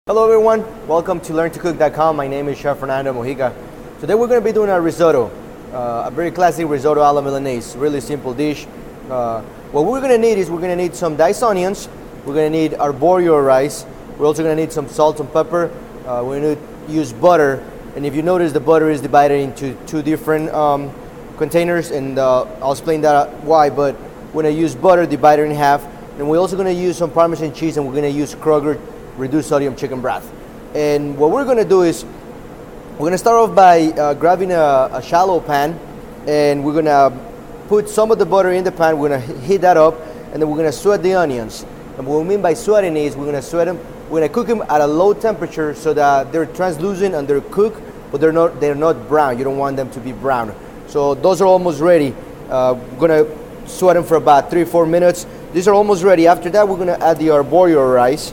Hello everyone, welcome to LearnToCook.com. My name is Chef Fernando Mojica. Today we're going to be doing a risotto, a very classic risotto alla Milanese, really simple dish. What we're going to need is we're going to need some diced onions, we're going to need arborio rice, we're also going to need some salt and pepper, we're going to use butter, and if you notice the butter is divided into two different containers, and I'll explain that why, but we're going to use butter divided in half, and we're also going to use some Parmesan cheese, and we're going to use Kroger reduced sodium chicken broth. And what we're going to do is we're going to start off by grabbing a shallow pan, and we're going to put some of the butter in the pan. We're going to heat that up, and then we're going to sweat the onions. And what we mean by sweating is we're going to sweat them, we're going to cook them at a low temperature so that they're translucent and they're cooked, but they're not brown. You don't want them to be brown. So those are almost ready. We're going to sweat them for about 3-4 minutes. These are almost ready. After that, we're going to add the arborio rice.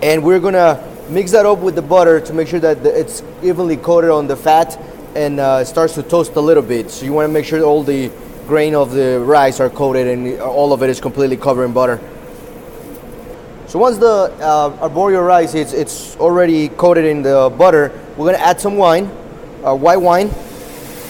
And we're gonna mix that up with the butter to make sure that it's evenly coated on the fat and it starts to toast a little bit. So you want to make sure all the grain of the rice are coated and all of it is completely covered in butter. So once the arborio rice it's already coated in the butter, we're gonna add some wine, white wine,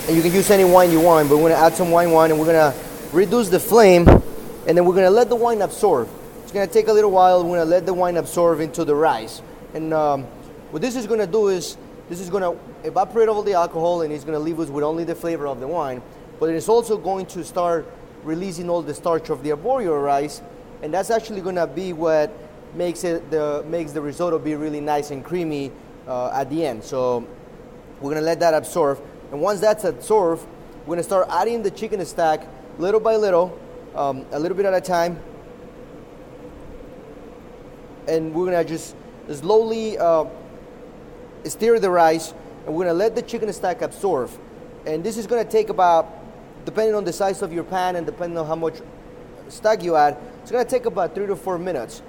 and you can use any wine you want, but we're gonna add some white wine and we're gonna reduce the flame, and then we're gonna let the wine absorb. It's going to take a little while. We're going to let the wine absorb into the rice. And what this is going to do is this is going to evaporate all the alcohol, and it's going to leave us with only the flavor of the wine. But it's also going to start releasing all the starch of the arborio rice, and that's actually going to be what makes the risotto be really nice and creamy at the end. So we're going to let that absorb. And once that's absorbed, we're going to start adding the chicken stack little by little, a little bit at a time. And we're gonna just slowly stir the rice, and we're gonna let the chicken stack absorb. And this is gonna take about, depending on the size of your pan and depending on how much stack you add, it's gonna take about 3 to 4 minutes.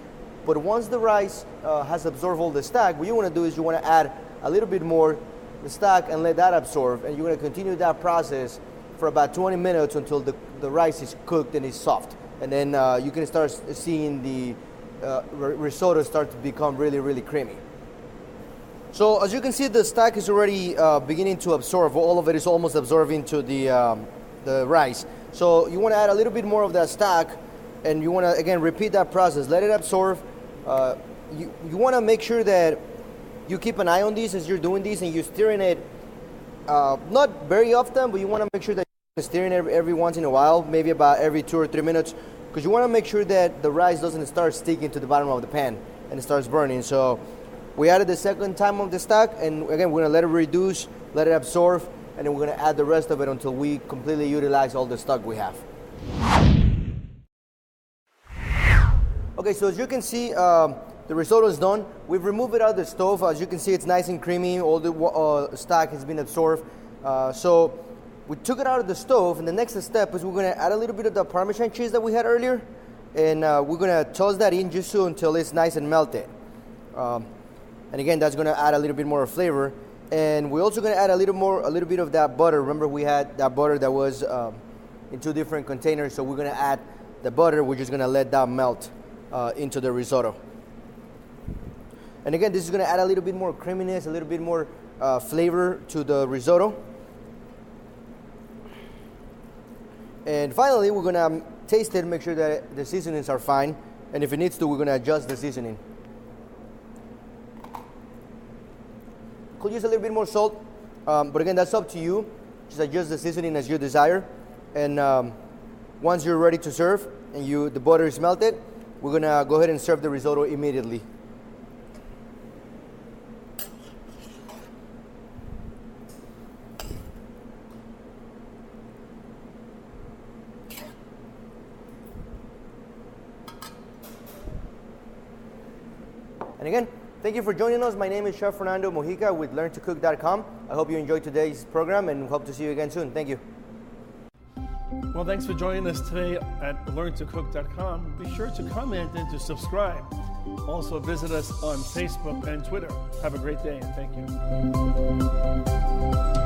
But once the rice has absorbed all the stack, what you wanna do is you wanna add a little bit more the stack and let that absorb, and you're gonna continue that process for about 20 minutes until the rice is cooked and is soft. And then you can start seeing the risotto start to become really, really creamy. So as you can see, the stack is already beginning to absorb. All of it is almost absorbing to the rice. So you want to add a little bit more of that stack, and you want to again repeat that process. Let it absorb. You want to make sure that you keep an eye on these as you're doing these, and you're stirring it not very often, but you want to make sure that you're stirring it every once in a while, maybe about every 2 or 3 minutes. Because you want to make sure that the rice doesn't start sticking to the bottom of the pan and it starts burning. So we added the second time of the stack, and again we're going to let it reduce, let it absorb, and then we're going to add the rest of it until we completely utilize all the stock we have. Okay, so as you can see, the risotto is done. We've removed it out of the stove. As you can see, it's nice and creamy. All the stock has been absorbed. So we took it out of the stove, and the next step is we're going to add a little bit of the Parmesan cheese that we had earlier, and we're going to toss that in just so until it's nice and melted. And again, that's going to add a little bit more flavor. And we're also going to add a little bit of that butter. Remember, we had that butter that was in 2 different containers, so we're going to add the butter. We're just going to let that melt into the risotto. And again, this is going to add a little bit more creaminess, a little bit more flavor to the risotto. And finally, we're gonna taste it and make sure that the seasonings are fine. And if it needs to, we're gonna adjust the seasoning. Could use a little bit more salt, but again, that's up to you. Just adjust the seasoning as you desire. And once you're ready to serve and the butter is melted, we're gonna go ahead and serve the risotto immediately. And again, thank you for joining us. My name is Chef Fernando Mojica with LearnToCook.com. I hope you enjoyed today's program and hope to see you again soon. Thank you. Well, thanks for joining us today at LearnToCook.com. Be sure to comment and to subscribe. Also visit us on Facebook and Twitter. Have a great day and thank you.